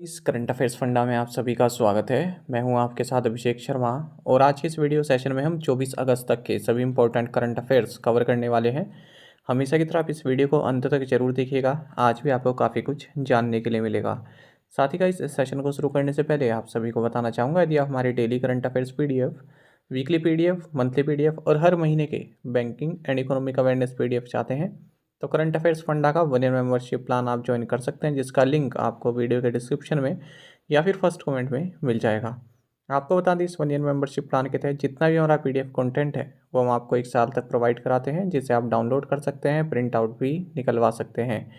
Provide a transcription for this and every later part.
इस current affairs funda में आप सभी का स्वागत है। मैं हूं आपके साथ अभिषेक शर्मा और आज के इस वीडियो सेशन में हम 24 अगस्त तक के सभी इंपॉर्टेंट करंट अफेयर्स कवर करने वाले हैं। हमेशा की तरह आप इस वीडियो को अंत तक जरूर देखिएगा, आज भी आपको काफ़ी कुछ जानने के लिए मिलेगा। साथ ही का इस सेशन को शुरू करने से पहले आप सभी को बताना चाहूँगा, यदि आप हमारे daily current affairs PDF, weekly PDF, monthly PDF और हर महीने के banking and economic awareness PDF चाहते हैं तो करंट अफेयर्स फंडा का 1 ईयर मेंबरशिप प्लान आप ज्वाइन कर सकते हैं, जिसका लिंक आपको वीडियो के डिस्क्रिप्शन में या फिर फर्स्ट कमेंट में मिल जाएगा। आपको बता दें, इस 1 ईयर मेंबरशिप प्लान के तहत जितना भी हमारा PDF कंटेंट है वो हम आपको 1 साल तक प्रोवाइड कराते हैं, जिसे आप डाउनलोड कर सकते हैं, प्रिंट आउट भी निकलवा सकते हैं।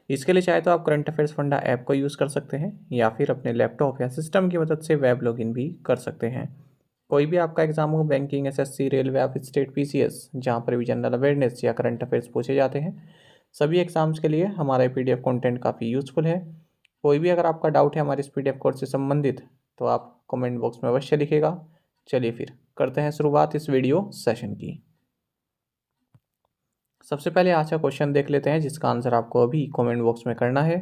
इसके लिए चाहे तो आप करंट अफेयर्स फंडा ऐप को यूज़ कर सकते हैं या फिर अपने लैपटॉप या सिस्टम की मदद से वेब लॉगिन भी कर सकते हैं। कोई भी आपका एग्जाम हो, बैंकिंग, SSC, रेलवे या फिर स्टेट PCS, जहाँ पर भी जनरल अवेयरनेस या करंट अफेयर्स पूछे जाते हैं, सभी एग्जाम्स के लिए हमारा PDF कंटेंट काफ़ी यूज़फुल है। कोई भी अगर आपका डाउट है हमारे इस PDF कोर्स से संबंधित तो आप कमेंट बॉक्स में अवश्य लिखेगा। चलिए फिर करते हैं शुरुआत इस वीडियो सेशन की। सबसे पहले आज का क्वेश्चन देख लेते हैं, जिसका आंसर आपको अभी कमेंट बॉक्स में करना है।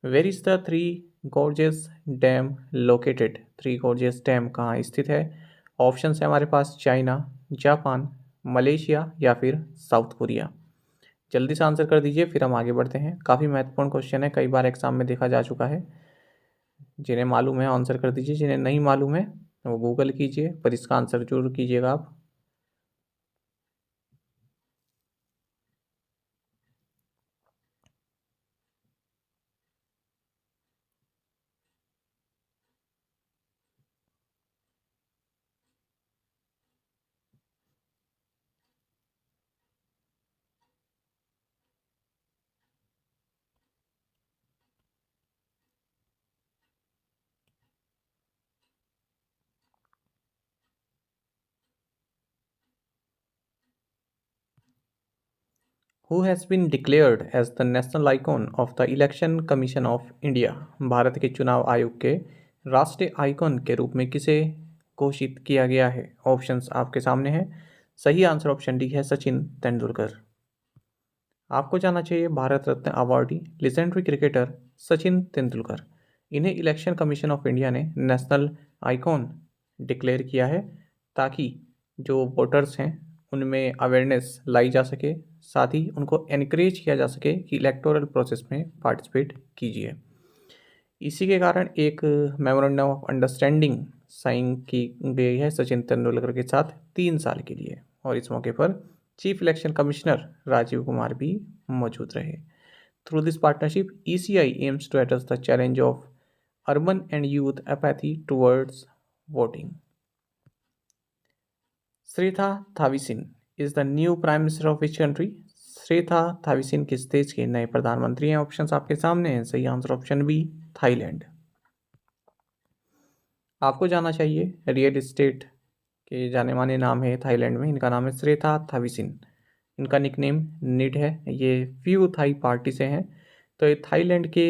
Where is the Three Gorges Dam located? Three Gorges Dam कहाँ स्थित है? ऑप्शन है हमारे पास चाइना, जापान, मलेशिया या फिर साउथ कोरिया। जल्दी से आंसर कर दीजिए, फिर हम आगे बढ़ते हैं। काफ़ी महत्वपूर्ण क्वेश्चन है, कई बार एग्जाम में देखा जा चुका है। जिन्हें मालूम है आंसर कर दीजिए, जिन्हें नहीं मालूम है वो गूगल कीजिए, पर इसका आंसर जरूर कीजिएगा आप। Who has been declared as the national icon of the Election Commission of India? Bharat के चुनाव आयोग के राष्ट्रीय आइकॉन के रूप में किसे घोषित किया गया है? ऑप्शंस आपके सामने हैं। सही आंसर ऑप्शन डी है, सचिन तेंदुलकर। आपको जानना चाहिए, Bharat Ratna awardee legendary cricketer Sachin Tendulkar, इन्हें इलेक्शन कमीशन ऑफ इंडिया ने नेशनल आइकॉन डिक्लेयर किया है ताकि जो वोटर्स हैं उनमें अवेयरनेस लाई जा सके, साथ ही उनको एनकरेज किया जा सके कि इलेक्टोरल प्रोसेस में पार्टिसिपेट कीजिए। इसी के कारण एक मेमोरेंडम ऑफ अंडरस्टैंडिंग साइन की गई है सचिन तेंदुलकर के साथ 3 साल के लिए, और इस मौके पर chief election commissioner Rajiv Kumar भी मौजूद रहे। Through this partnership ECI aims to address the challenge of urban and youth apathy towards voting. Srettha Thavisin is the new prime minister of which country? Srettha Thavisin किस देश के नए प्रधानमंत्री हैं? Options आपके सामने हैं। सही आंसर ऑप्शन बी, थाईलैंड। आपको जाना चाहिए, रियल एस्टेट के जाने माने नाम है थाईलैंड में, इनका नाम है श्रेथा थाविसिन। इनका निकनेम निड है। ये फ्यू थाई पार्टी से हैं, तो ये थाईलैंड के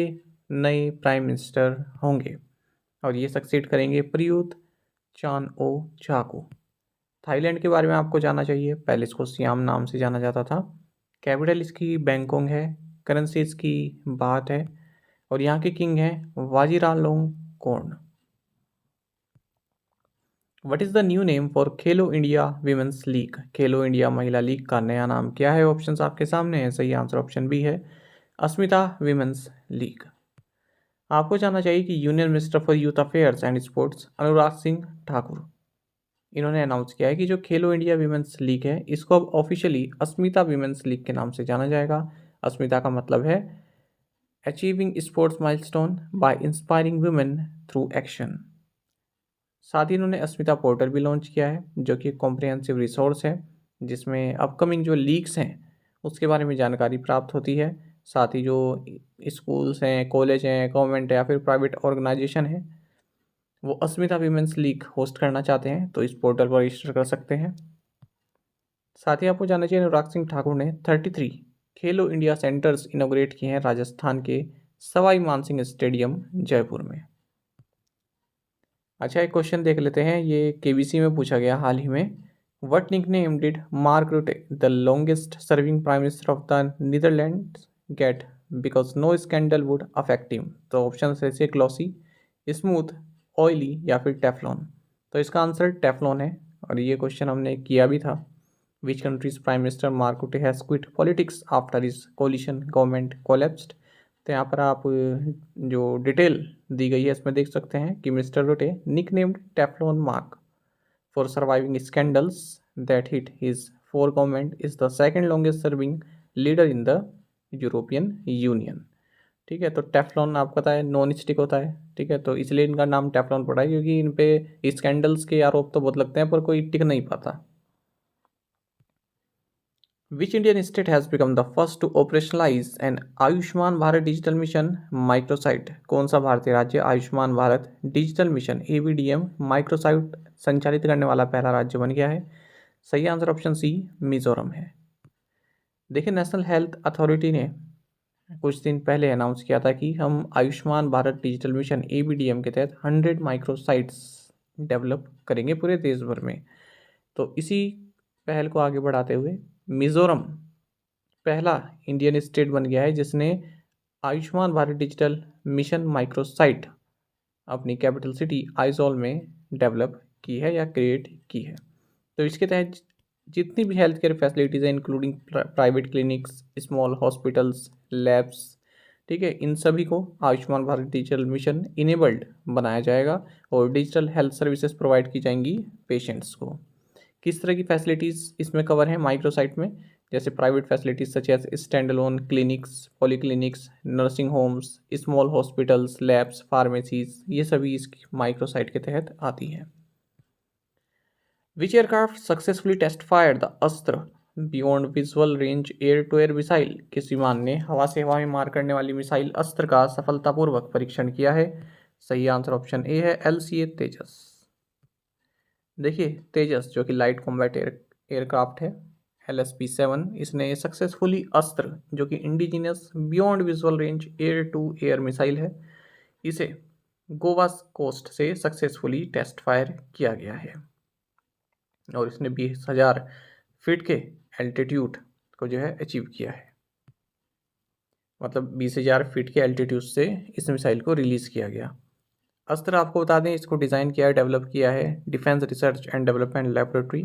नए प्राइम मिनिस्टर होंगे और ये सक्सीड करेंगे प्रयूत चान ओ चा को। थाईलैंड के बारे में आपको जानना चाहिए, पहले इसको सियाम नाम से जाना जाता था। कैपिटल इसकी बैंकॉक है, करेंसी इसकी बात है और यहाँ के किंग हैं Vajiralongkorn. What is the new name for Khelo India women's league? Khelo India महिला लीग का नया नाम क्या है? ऑप्शंस आपके सामने हैं। सही आंसर ऑप्शन बी है, अस्मिता वीमेंस लीग। आपको जानना चाहिए कि union minister for youth affairs and sports Anurag Singh Thakur, इन्होंने अनाउंस किया है कि जो खेलो इंडिया वीमेंस लीग है इसको अब ऑफिशियली अस्मिता वीमेंस लीग के नाम से जाना जाएगा। अस्मिता का मतलब है achieving sports milestone by inspiring women through action. साथ ही इन्होंने अस्मिता पोर्टल भी लॉन्च किया है, जो कि कॉम्प्रिहेंसिव रिसोर्स है जिसमें अपकमिंग जो लीग्स हैं उसके बारे में जानकारी प्राप्त होती है। साथ ही जो स्कूल्स हैं, कॉलेज हैं, गवर्नमेंट है या फिर प्राइवेट ऑर्गेनाइजेशन है, वो अस्मिता वीमेंस लीग होस्ट करना चाहते हैं तो इस पोर्टल पर रजिस्टर कर सकते हैं। साथ ही आपको जानना चाहिए, अनुराग सिंह ठाकुर ने 33 खेलो इंडिया सेंटर्स इनोग्रेट किए हैं राजस्थान के सवाई मानसिंह स्टेडियम जयपुर में। अच्छा, एक क्वेश्चन देख लेते हैं, ये KBC में पूछा गया हाल ही में। What nickname did Mark Rutte, the longest serving prime minister of the Netherlands, get because no scandal would affect him? तो ऑप्शन है ग्लॉसी, स्मूथ, ऑयली या फिर टेफ्लॉन। तो इसका आंसर टेफ्लॉन है और ये क्वेश्चन हमने किया भी था। Which countries prime minister mark रुटे has quit politics after his coalition government collapsed. तो यहाँ पर आप जो डिटेल दी गई है इसमें देख सकते हैं कि Mister Rutte nicknamed Teflon Mark for surviving scandals that hit his four government is the second longest serving leader in the European union. ठीक है, तो टेफ्लॉन आपको पता है नॉन स्टिक होता है। ठीक है, तो इसलिए इनका नाम टेफ्लॉन पड़ा है क्योंकि इन पे स्कैंडल्स के आरोप तो बहुत लगते हैं पर कोई टिक नहीं पाता। Which Indian state has become the first to operationalize an Ayushman Bharat Digital Mission microsite. कौन सा भारतीय राज्य Ayushman Bharat Digital Mission ABDM microsite संचालित करने वाला पहला राज्य बन गया है? सही आंसर ऑप्शन सी मिजोरम है। देखिए, नेशनल हेल्थ अथॉरिटी ने कुछ दिन पहले अनाउंस किया था कि हम Ayushman Bharat Digital Mission ABDM के तहत 100 माइक्रोसाइट्स डेवलप करेंगे पूरे देश भर में। तो इसी पहल को आगे बढ़ाते हुए मिजोरम पहला इंडियन स्टेट बन गया है जिसने Ayushman Bharat Digital Mission microsite अपनी कैपिटल सिटी आइजॉल में डेवलप की है या क्रिएट की है। तो इसके तहत जितनी भी हेल्थ केयर फैसिलिटीज़ हैं including private clinics, small hospitals, labs, ठीक है, इन सभी को Ayushman Bharat Digital mission enabled बनाया जाएगा और डिजिटल हेल्थ सर्विसेज प्रोवाइड की जाएंगी पेशेंट्स को। किस तरह की फैसिलिटीज़ इसमें कवर हैं माइक्रोसाइट में? जैसे private facilities such as stand alone clinics, polyclinics, nursing homes, small hospitals, labs, pharmacies, ये सभी इस माइक्रोसाइट के तहत आती हैं। Which aircraft successfully test fire the Astra beyond visual range air to air missile. किस विमान ने हवा से हवा में मार करने वाली मिसाइल अस्त्र का सफलतापूर्वक परीक्षण किया है? सही आंसर ऑप्शन ए है LCA तेजस। देखिए, तेजस जो कि लाइट कॉम्बैट एयरक्राफ्ट है LSP-7, इसने सक्सेसफुली अस्त्र जो कि indigenous beyond visual range air to air missile है, इसे गोवा कोस्ट से सक्सेसफुली टेस्ट फायर किया गया है और इसने 20,000 फीट के एल्टीट्यूड को जो है अचीव किया है। मतलब 20,000 फीट के एल्टीट्यूड से इस मिसाइल को रिलीज़ किया गया। अस्त्र आपको बता दें इसको डिज़ाइन किया है, डेवलप किया है Defence Research and Development Laboratory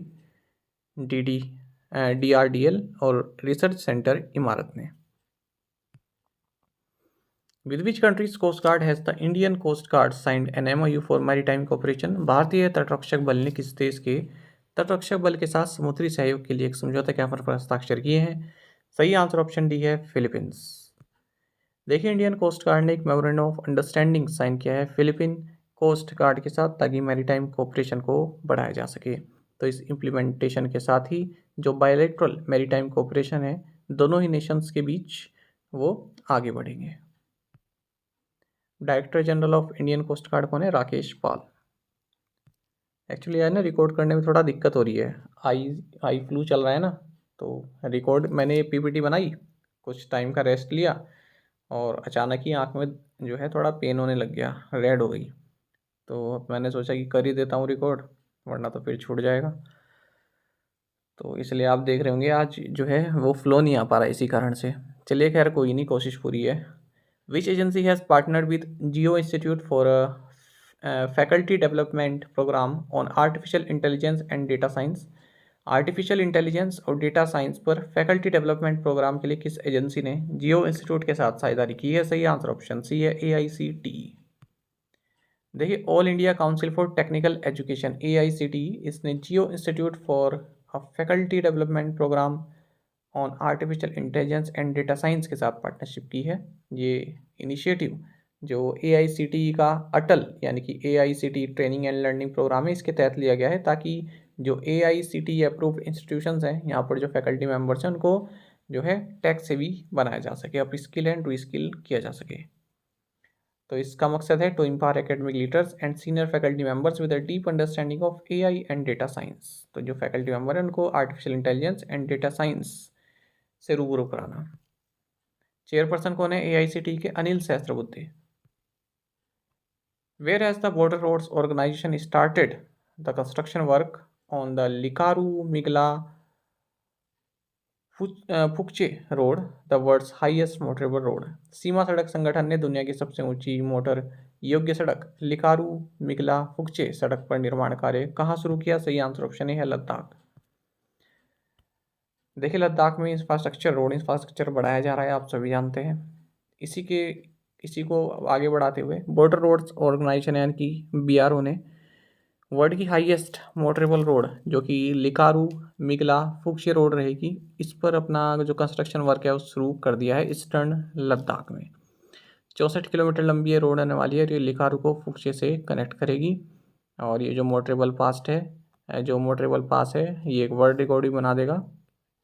DRDL और रिसर्च सेंटर इमारत ने। With which country's coast guard has the Indian Coast Guard signed an MOU for maritime cooperation. भारतीय तटरक्षक बल ने किस देश के तटरक्षक बल के साथ समुद्री सहयोग के लिए एक समझौता ज्ञापन पर हस्ताक्षर किए हैं? सही आंसर ऑप्शन डी है फिलीपींस। देखिए, इंडियन कोस्ट गार्ड ने एक मेमोरेंडम ऑफ अंडरस्टैंडिंग साइन किया है फिलीपीन कोस्ट गार्ड के साथ ताकि मैरीटाइम कोऑपरेशन को बढ़ाया जा सके। तो इस इम्प्लीमेंटेशन के साथ ही जो बायलैटरल मैरीटाइम कोऑपरेशन है दोनों ही नेशंस के बीच वो आगे बढ़ेंगे। Director General of Indian Coast Guard कौन है? राकेश पाल। एक्चुअली यार ना रिकॉर्ड करने में थोड़ा दिक्कत हो रही है, आई फ्लू चल रहा है ना, तो रिकॉर्ड मैंने PPT बनाई, कुछ टाइम का रेस्ट लिया और अचानक ही आँख में जो है थोड़ा पेन होने लग गया, रेड हो गई। तो मैंने सोचा कि कर ही देता हूँ रिकॉर्ड वरना तो फिर छूट जाएगा। तो इसलिए आप देख रहे होंगे आज जो है वो फ्लो नहीं आ पा रहा इसी कारण से। चलिए खैर कोई नहीं, कोशिश पूरी है। Which agency has partnered with Jio institute for faculty development program on artificial intelligence and data science. Artificial intelligence और डेटा साइंस पर फैकल्टी डेवलपमेंट प्रोग्राम के लिए किस एजेंसी ने जियो इंस्टीट्यूट के साथ साझेदारी की है? सही आंसर ऑप्शन सी है AICTE। देखिए, All India Council for Technical Education AICTE इसने Jio institute for faculty development program on artificial intelligence and data science के साथ पार्टनरशिप की है। ये इनिशिएटिव जो AICTE का अटल यानी कि AICTE training and learning programme है इसके तहत लिया गया है ताकि जो AICTE अप्रूव्ड इंस्टीट्यूशंस हैं यहाँ पर जो फैकल्टी मेंबर्स हैं उनको जो है टेक से भी बनाया जा सके, upskill and reskill किया जा सके। तो इसका मकसद है to empower academic leaders and senior faculty members with a deep understanding of AI and data science. तो जो फैकल्टी मेंबर हैं उनको artificial intelligence and data science से रूबरू कराना। चेयरपर्सन कौन है AICTE के? Anil Sahasrabuddhe. Where has the Border Roads Organization started the construction work on the Likaru-Migla Fukche road, the world's highest motorable road. सीमा सड़क संगठन ने दुनिया की सबसे ऊंची मोटर योग्य सड़क लिकारू मिगला फुकचे सड़क पर निर्माण कार्य कहाँ शुरू किया? सही आंसर ऑप्शन ए है लद्दाख। देखिए लद्दाख में इंफ्रास्ट्रक्चर रोड इंफ्रास्ट्रक्चर बढ़ाया जा रहा है, आप सभी जानते हैं। इसी को आगे बढ़ाते हुए बॉर्डर रोड्स ऑर्गेनाइजेशन यानी कि BRO ने वर्ल्ड की हाईएस्ट मोटरेबल रोड जो कि लिकारू मिगला फुक्शे रोड रहेगी, इस पर अपना जो कंस्ट्रक्शन वर्क है वो शुरू कर दिया है ईस्टर्न लद्दाख में। 64 किलोमीटर लंबी ये रोड आने वाली है और ये लिकारू को फुक्शे से कनेक्ट करेगी। और ये जो मोटरेबल पास है ये एक वर्ल्ड रिकॉर्ड भी बना देगा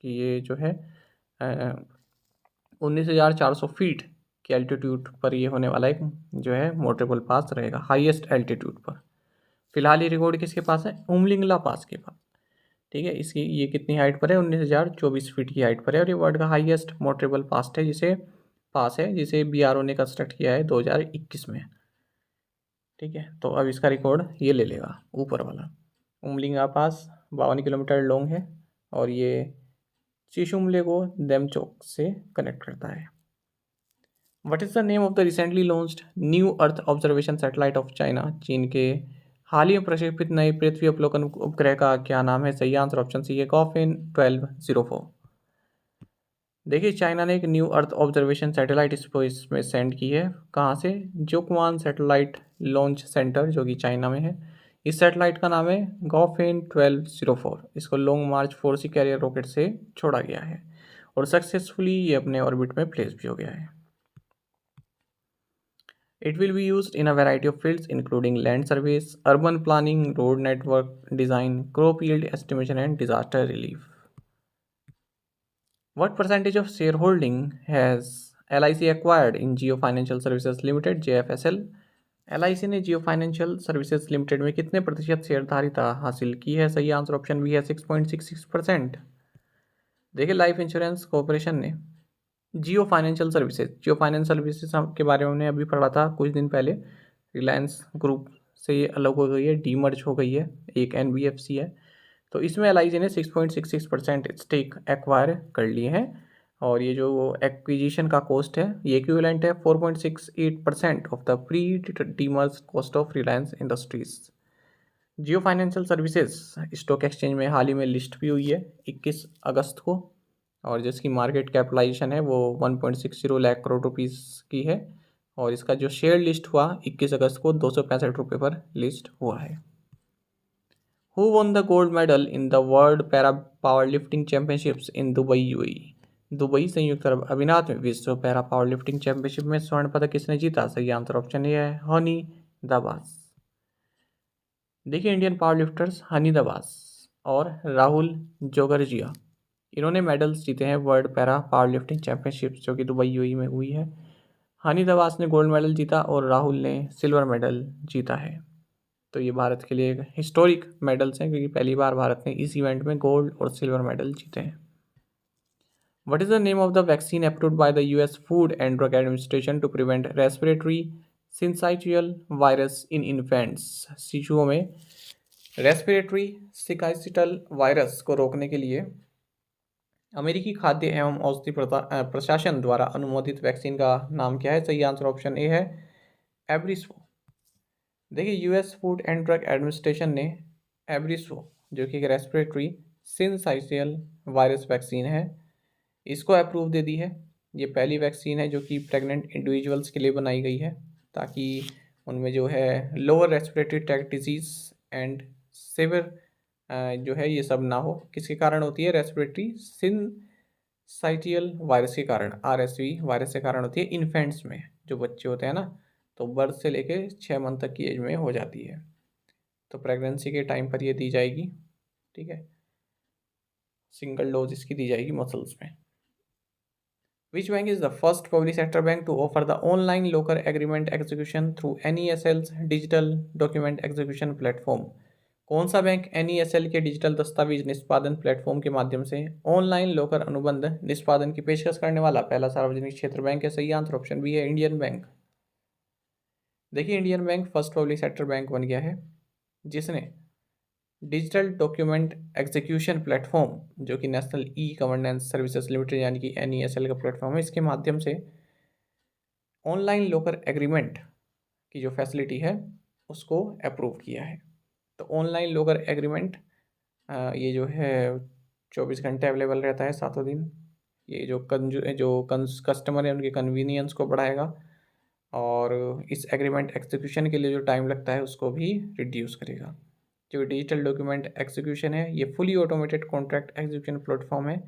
कि ये जो है 19,400 फीट की एल्टीट्यूड पर ये होने वाला एक जो है मोटरेबल पास रहेगा, हाईएस्ट एल्टीट्यूड पर। फिलहाल ये रिकॉर्ड किसके पास है? उमलिंगला पास के पास। ठीक है, इसकी ये कितनी हाइट पर है? 19,024 फीट की हाइट पर है और ये वर्ल्ड का हाईएस्ट मोटरेबल पास है जिसे BRO ने कंस्ट्रक्ट किया है 2021 में। ठीक है, तो अब इसका रिकॉर्ड ये ले लेगा ऊपर वाला। उमलिंगा पास 52 किलोमीटर लॉन्ग है और ये चिशुमले को देमचोक से कनेक्ट करता है। What is the name of the recently launched new earth observation satellite of China? चीन के हाल ही में प्रक्षेपित नए पृथ्वी अवलोकन उपग्रह का क्या नाम है? सही आंसर ऑप्शन सी है गॉफिन 1204। देखिए चाइना ने एक new earth observation satellite space में सेंड की है। कहाँ से? जोकवान सैटेलाइट लॉन्च सेंटर जो कि चाइना में है। इस सैटेलाइट का नाम है गॉफिन 1204। इसको लॉन्ग मार्च 4C कैरियर रॉकेट से छोड़ा गया है और सक्सेसफुली ये अपने ऑर्बिट में प्लेस भी हो गया है। It will be used in a variety of fields including land surveys, urban planning, road network design, crop yield estimation and disaster relief. What percentage of shareholding has LIC acquired in Jio Financial Services Limited JFSL? LIC ने जियो financial services limited में कितने प्रतिशत शेयरधारिता हासिल की है? सही answer option B है 6.66%। देखिए लाइफ इंश्योरेंस कॉरपोरेशन ने जियो फाइनेंशियल सर्विसेज के बारे में हमने अभी पढ़ा था कुछ दिन पहले। रिलायंस ग्रुप से ये अलग हो गई है, डीमर्ज हो गई है, एक NBFC है। तो इसमें LIC ने 6.66% स्टेक एक्वायर कर लिए हैं और ये जो एक्विजिशन का कॉस्ट है ये इक्विवेलेंट है 4.68% of the pre demerge cost of Reliance industries. Jio financial services stock exchange में हाल ही में लिस्ट भी हुई है 21 अगस्त को और जिसकी मार्केट कैपिटलाइजेशन है वो 1.60 लाख करोड़ रुपीस की है और इसका जो शेयर लिस्ट हुआ 21 अगस्त को 265 रुपये पर लिस्ट हुआ है। Who won the gold medal in the world para power lifting championships in Dubai UAE? Dubai संयुक्त अरब अमीरात में विश्व पैरा पावर लिफ्टिंग चैंपियनशिप में स्वर्ण पदक किसने जीता? सही आंसर ऑप्शन ए है हनी दबास। देखिए इंडियन पावर लिफ्टर्स हनी दबास और राहुल जोगरजिया इन्होंने मेडल्स जीते हैं world para power lifting championship जो कि दुबई UAE में हुई है। हनी दबास ने गोल्ड मेडल जीता और राहुल ने सिल्वर मेडल जीता है। तो ये भारत के लिए एक हिस्टोरिक मेडल्स हैं क्योंकि पहली बार भारत ने इस इवेंट में गोल्ड और सिल्वर मेडल जीते हैं। What is the name of the vaccine approved by the US food and drug administration to prevent respiratory syncytial virus in infants? शिशुओं में रेस्पिरेटरी सिंसाइटियल वायरस को रोकने के लिए अमेरिकी खाद्य एवं औषधि प्रशासन द्वारा अनुमोदित वैक्सीन का नाम क्या है? सही आंसर ऑप्शन ए है एब्रिसो। देखिए US food and drug administration ने एब्रिसो जो कि एक रेस्पिरेटरी सिंसाइटियल वायरस वैक्सीन है इसको अप्रूव दे दी है। ये पहली वैक्सीन है जो कि प्रेग्नेंट इंडिविजुअल्स के लिए बनाई गई है ताकि उनमें जो है lower respiratory tract disease and severe जो है ये सब ना हो। किसके कारण होती है? रेस्पिरेटरी सिंसाइटियल वायरस के कारण, RSV वायरस के कारण होती है इन्फेंट्स में, जो बच्चे होते हैं ना, तो बर्थ से लेके 6 मंथ तक की एज में हो जाती है। तो प्रेगनेंसी के टाइम पर ये दी जाएगी। ठीक है, सिंगल डोज इसकी दी जाएगी मसल्स में। Which bank is the first public sector bank to offer the online local agreement execution through NESL's digital document execution platform? कौन सा बैंक NESL के डिजिटल दस्तावेज निष्पादन प्लेटफॉर्म के माध्यम से ऑनलाइन लोकर अनुबंध निष्पादन की पेशकश करने वाला पहला सार्वजनिक क्षेत्र बैंक है? सही आंसर ऑप्शन बी है इंडियन बैंक। देखिए Indian bank first public sector bank बन गया है जिसने डिजिटल डॉक्यूमेंट एग्जीक्यूशन प्लेटफॉर्म जो कि नेशनल गवर्नेंस सर्विसेज लिमिटेड यानी कि NESL का प्लेटफॉर्म है, इसके माध्यम से ऑनलाइन लोकर एग्रीमेंट की जो फैसिलिटी है उसको अप्रूव किया है। तो ऑनलाइन लोगर एग्रीमेंट ये जो है 24 घंटे अवेलेबल रहता है, सातों दिन। ये जो कस्टमर है उनके कन्वीनियंस को बढ़ाएगा और इस एग्रीमेंट एग्जीक्यूशन के लिए जो टाइम लगता है उसको भी रिड्यूस करेगा। जो डिजिटल डॉक्यूमेंट एग्जीक्यूशन है ये fully automated contract execution platform है।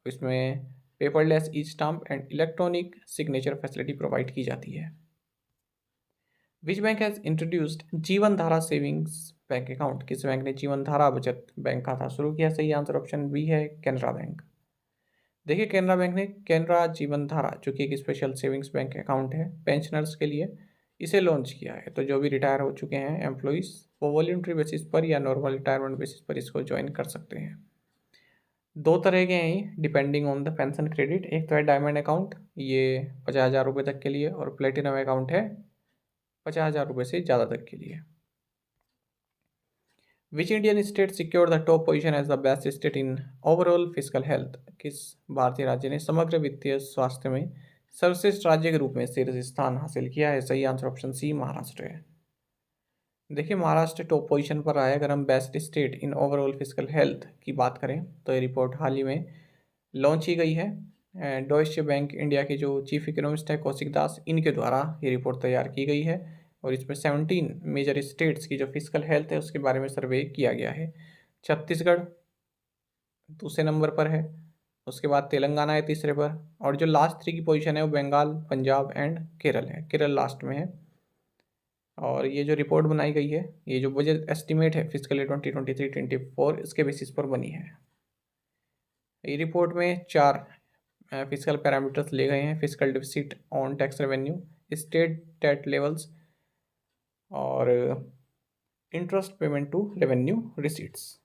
इसमें paperless e stamp and electronic signature facility provide की जाती है। विच बैंक हैज़ इंट्रोड्यूस्ड जीवन धारा सेविंग्स बैंक अकाउंट? किस बैंक ने जीवन धारा बचत बैंक खाता शुरू किया? सही आंसर ऑप्शन बी है, कैनरा बैंक। देखिए कैनरा बैंक ने कैनरा जीवन धारा जो कि एक स्पेशल सेविंग्स बैंक अकाउंट है पेंशनर्स के लिए, इसे लॉन्च किया है। तो जो भी रिटायर हो चुके हैं एम्प्लॉइज़ वो वॉल्यूंट्री बेसिस पर या नॉर्मल रिटायरमेंट बेसिस पर इसको ज्वाइन कर सकते हैं। दो तरह के हैं depending on the pension credit. एक तो है डायमंड अकाउंट, ये 50,000 रुपये तक के लिए, और प्लेटिनम अकाउंट है 50,000 रुपये से ज़्यादा तक के लिए। Which Indian state secure the top position as the best state in overall physical health? किस भारतीय राज्य ने समग्र वित्तीय स्वास्थ्य में सर्वश्रेष्ठ राज्य के रूप में शीर्ष स्थान हासिल किया है? सही आंसर ऑप्शन सी, महाराष्ट्र है। देखिए महाराष्ट्र टॉप पोजीशन पर आया। अगर हम best state in overall physical health की बात करें तो ये रिपोर्ट हाल ही में लॉन्च की गई है। डॉइचे बैंक इंडिया के जो चीफ इकोनॉमिस्ट है कौशिक दास, इनके द्वारा ये रिपोर्ट तैयार की गई है और इसमें 17 मेजर स्टेट्स की जो फिजिकल हेल्थ है उसके बारे में सर्वे किया गया है। छत्तीसगढ़ दूसरे नंबर पर है, उसके बाद तेलंगाना है तीसरे पर, और जो लास्ट 3 की पोजीशन है वो बंगाल, पंजाब एंड केरल है। केरल लास्ट में है। और ये जो रिपोर्ट बनाई गई है, ये जो बजट एस्टिमेट है फिजिकल 2023-24 इसके बेसिस पर बनी है। ये रिपोर्ट में 4 फिजिकल पैरामीटर्स ले गए हैं: physical deficit on tax revenue, state debt levels और interest payment to revenue receipts.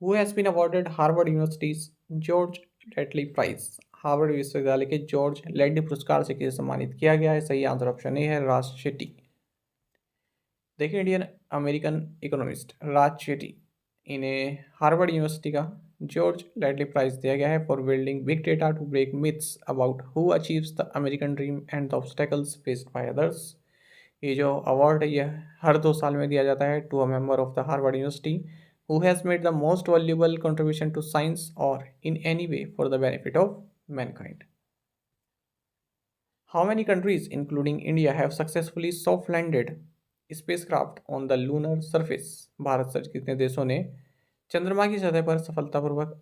Who has been awarded Harvard universities George Ledlie prize? Harvard विश्वविद्यालय के जॉर्ज लेडली पुरस्कार से किसे सम्मानित किया गया है? सही आंसर ऑप्शन ए है, राज शेट्टी। देखिए Indian American economist Raj Shetty, इन्हें हार्वर्ड यूनिवर्सिटी का जॉर्ज लेडली प्राइज दिया गया है for building big data to break myths about who achieves the American dream and the obstacles faced by others. ये जो अवार्ड है ये हर 2 साल में दिया जाता है to a member of the Harvard University who has made the most valuable contribution to science और in any way for the benefit of mankind. How many countries including India have successfully soft landed spacecraft on the lunar surface? Bharat सहित कितने देशों ने चंद्रमा की सतह पर सफलतापूर्वक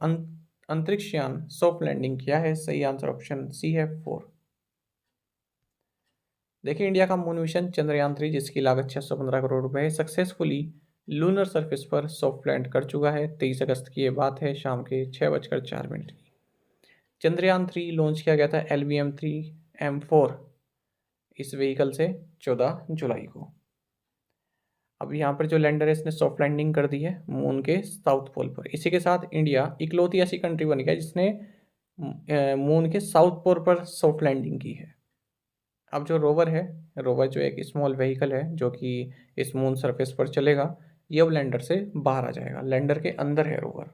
अंतरिक्ष यान सॉफ्ट लैंडिंग किया है? सही आंसर ऑप्शन सी है, 4। देखिए इंडिया का मून मिशन चंद्रयान-3 जिसकी लागत 615 करोड़ रुपए है, सक्सेसफुली लूनर सरफेस पर सॉफ्ट लैंड कर चुका है। 23 अगस्त की ये बात है, शाम के 6:04 की। चंद्रयान-3 लॉन्च किया गया था LVM-3M4 इस व्हीकल से 14 जुलाई को। अब यहाँ पर जो लैंडर है इसने सॉफ्ट लैंडिंग कर दी है मून के साउथ पोल पर। इसी के साथ इंडिया इकलौती ऐसी कंट्री बन गया जिसने मून के साउथ पोल पर सॉफ्ट लैंडिंग की है। अब जो रोवर है, रोवर जो एक स्मॉल व्हीकल है जो कि इस मून सरफेस पर चलेगा, ये अब लैंडर से बाहर आ जाएगा। लैंडर के अंदर है रोवर,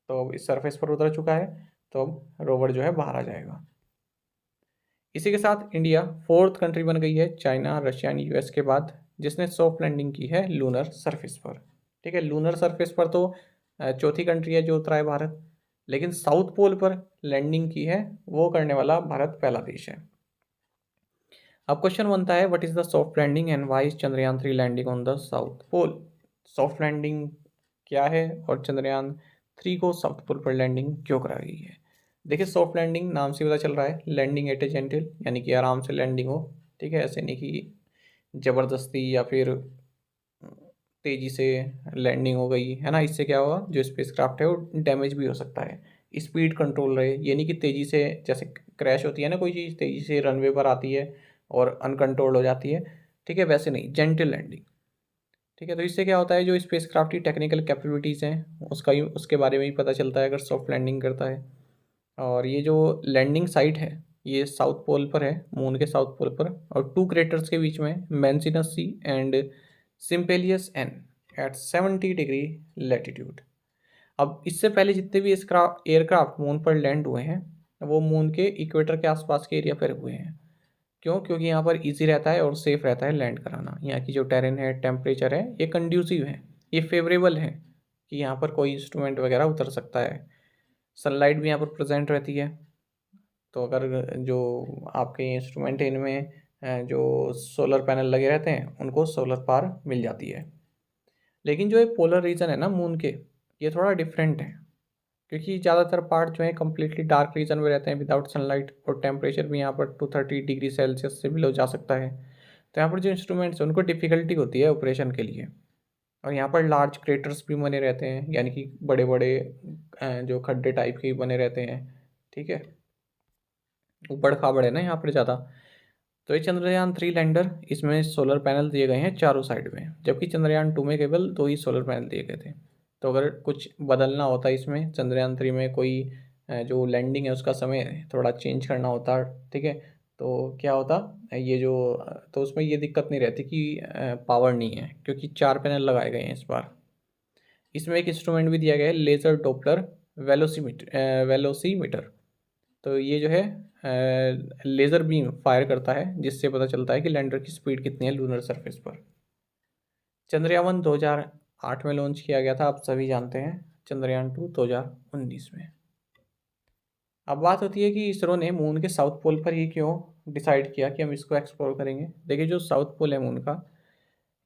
तो अब इस सरफेस पर उतर चुका है, तो अब रोवर जो है बाहर आ जाएगा। इसी के साथ इंडिया 4th कंट्री बन गई है चाइना, रशिया एंड यूएस के बाद जिसने सॉफ्ट लैंडिंग की है लूनर सरफेस पर। ठीक है, लूनर सरफेस पर तो चौथी कंट्री है जो उतरा है भारत, लेकिन साउथ पोल पर लैंडिंग की है वो करने वाला भारत पहला देश है। अब क्वेश्चन बनता है what is the soft landing and why is चंद्रयान-3 landing on the south pole? Soft landing क्या है और चंद्रयान-3 को साउथ पोल पर लैंडिंग क्यों कराई गई है? देखिए सॉफ्ट लैंडिंग नाम से पता चल रहा है, लैंडिंग एट ए जेंटल, यानी कि आराम से लैंडिंग हो। ठीक है, ऐसे नहीं कि ज़बरदस्ती या फिर तेज़ी से लैंडिंग हो गई है ना। इससे क्या होगा, जो स्पेसक्राफ्ट है वो डैमेज भी हो सकता है। स्पीड कंट्रोल रहे, ये नहीं कि तेज़ी से, जैसे क्रैश होती है ना कोई चीज़, तेज़ी से रनवे पर आती है और अनकंट्रोल्ड हो जाती है। ठीक है, वैसे नहीं, जेंटल लैंडिंग। ठीक है, तो इससे क्या होता है, जो स्पेसक्राफ्ट की टेक्निकल कैपेबिलिटीज़ हैं उसके बारे में भी पता चलता है अगर सॉफ्ट लैंडिंग करता है। और ये जो लैंडिंग साइट है ये साउथ पोल पर है, मून के साउथ पोल पर, और 2 क्रेटर्स के बीच में, Manzinus C and Simpelius N at 70 degree latitude. अब इससे पहले जितने भी एयरक्राफ्ट मून पर लैंड हुए हैं वो मून के इक्वेटर के आसपास के एरिया पर हुए हैं। क्यों? क्योंकि यहाँ पर इजी रहता है और सेफ़ रहता है लैंड कराना। यहाँ की जो टेरेन है, टेम्परेचर है, ये कंड्यूसिव है, ये फेवरेबल है कि यहाँ पर कोई इंस्ट्रूमेंट वगैरह उतर सकता है। सनलाइट भी यहाँ पर प्रेजेंट रहती है, तो अगर जो आपके इंस्ट्रूमेंट है इनमें जो सोलर पैनल लगे रहते हैं उनको सोलर पावर मिल जाती है। लेकिन जो ये पोलर रीजन है ना मून के, ये थोड़ा डिफरेंट है, क्योंकि ज़्यादातर पार्ट जो है कम्प्लीटली डार्क रीजन में रहते हैं विदाउट सनलाइट, और टेम्परेचर भी यहाँ पर 230 डिग्री सेल्सियस से बिलो जा सकता है। तो यहाँ पर जो इंस्ट्रूमेंट्स हैं उनको डिफ़िकल्टी होती है ऑपरेशन के लिए। और यहाँ पर लार्ज क्रेटर्स भी बने रहते हैं, यानी कि बड़े बड़े जो खड्डे टाइप के बने रहते हैं, ठीक है, ऊबड़ खाबड़ है ना यहाँ पर ज़्यादा। तो ये चंद्रयान 3 लैंडर, इसमें सोलर पैनल दिए गए हैं चारों साइड में, जबकि चंद्रयान 2 में केवल 2 ही सोलर पैनल दिए गए थे। तो अगर कुछ बदलना होता इसमें चंद्रयान 3 में, कोई जो लैंडिंग है उसका समय थोड़ा चेंज करना होता, ठीक है, तो क्या होता ये जो, तो उसमें ये दिक्कत नहीं रहती कि पावर नहीं है, क्योंकि 4 पैनल लगाए गए हैं इस बार। इसमें एक इंस्ट्रूमेंट भी दिया गया है, लेज़र डॉपलर वेलोसीमीटर। तो ये जो है लेज़र बीम फायर करता है, जिससे पता चलता है कि लैंडर की स्पीड कितनी है लूनर सरफेस पर। चंद्रयान 2008 में लॉन्च किया गया था, आप सभी जानते हैं। चंद्रयान 2 2019 में। अब बात होती है कि इसरो ने मून के साउथ पोल पर ही क्यों डिसाइड किया कि हम इसको एक्सप्लोर करेंगे। देखिए, जो साउथ पोल है मून का,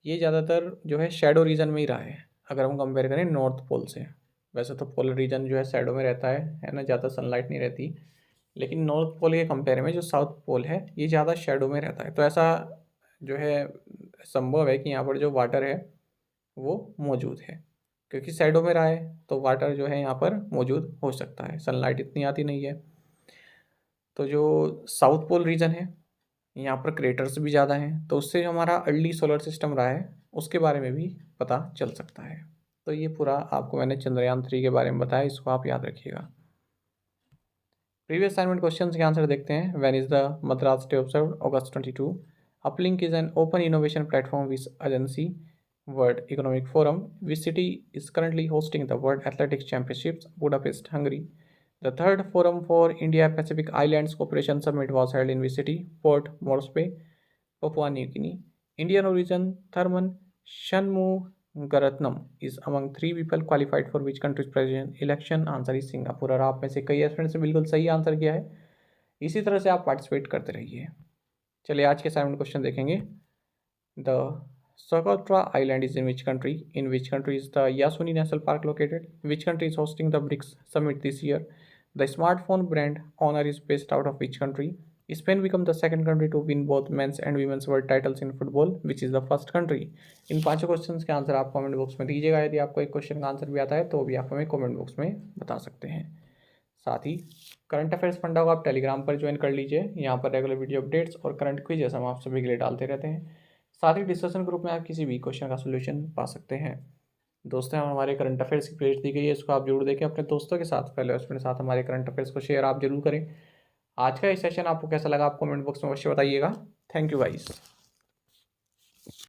ये ज़्यादातर जो है शैडो रीजन में ही रहा है, अगर हम कंपेयर करें नॉर्थ पोल से। वैसे तो पोलर रीजन जो है शैडो में रहता है ना, ज़्यादा सनलाइट नहीं रहती, लेकिन नॉर्थ पोल के कंपेयर में जो साउथ पोल है ये ज़्यादा शेडो में रहता है। तो ऐसा जो है संभव है कि यहाँ पर जो वाटर है वो मौजूद है, क्योंकि शेडो में रहा है तो वाटर जो है यहाँ पर मौजूद हो सकता है, सनलाइट इतनी आती नहीं है। तो जो साउथ पोल रीजन है यहाँ पर क्रेटर्स भी ज़्यादा हैं, तो उससे जो हमारा अर्ली सोलर सिस्टम रहा है उसके बारे में भी पता चल सकता है। तो ये पूरा आपको मैंने चंद्रयान 3 के बारे में बताया, इसको आप याद रखिएगा। प्रीवियस असाइनमेंट क्वेश्चन के आंसर देखते हैं। When is the Madras day observed? August 22। Uplink is an open innovation platform which agency world economic forum. Which city is currently hosting the World Athletics Championships? Budapest, Hungary. The third Forum for India Pacific Islands Cooperation Summit was held in which city? Port Moresby, Papua New Guinea. Indian origin Tharman Shanmugaratnam is among 3 people qualified for which country's president election? Answer is Singapore। और आप में से कई students ने बिल्कुल सही answer किया है। इसी तरह से आप पार्टिसिपेट करते रहिए। चलिए आज के असाइनमेंट क्वेश्चन देखेंगे। The Socotra Island is in which country? In which country is the Yasuni National Park located? Which country is hosting the BRICS summit this year? The smartphone brand Honor is based out of which country? Spain become the second country to win both men's and women's world titles in football. Which is the first country? इन पांचों questions के answer आप comment box में दीजिएगा। यदि आपको एक question का answer भी आता है तो भी आप हमें कमेंट बॉक्स में बता सकते हैं। साथ ही करंट अफेयर्स फंडा को आप टेलीग्राम पर ज्वाइन कर लीजिए। यहाँ पर रेगुलर वीडियो अपडेट्स और करंट क्विज़ हम आप सभी के लिए डालते रहते हैं। साथ ही डिस्कशन ग्रुप में आप किसी भी क्वेश्चन का सोल्यूशन पा सकते हैं। दोस्तों, हमारे करंट अफेयर्स की प्लेलिस्ट दी गई है, इसको आप जरूर देखें। अपने दोस्तों के साथ, फेलो स्टूडेंट के साथ हमारे करंट अफेयर्स को शेयर आप जरूर करें। आज का ये सेशन आपको कैसा लगा आप कमेंट बॉक्स में अवश्य बताइएगा। Thank you guys.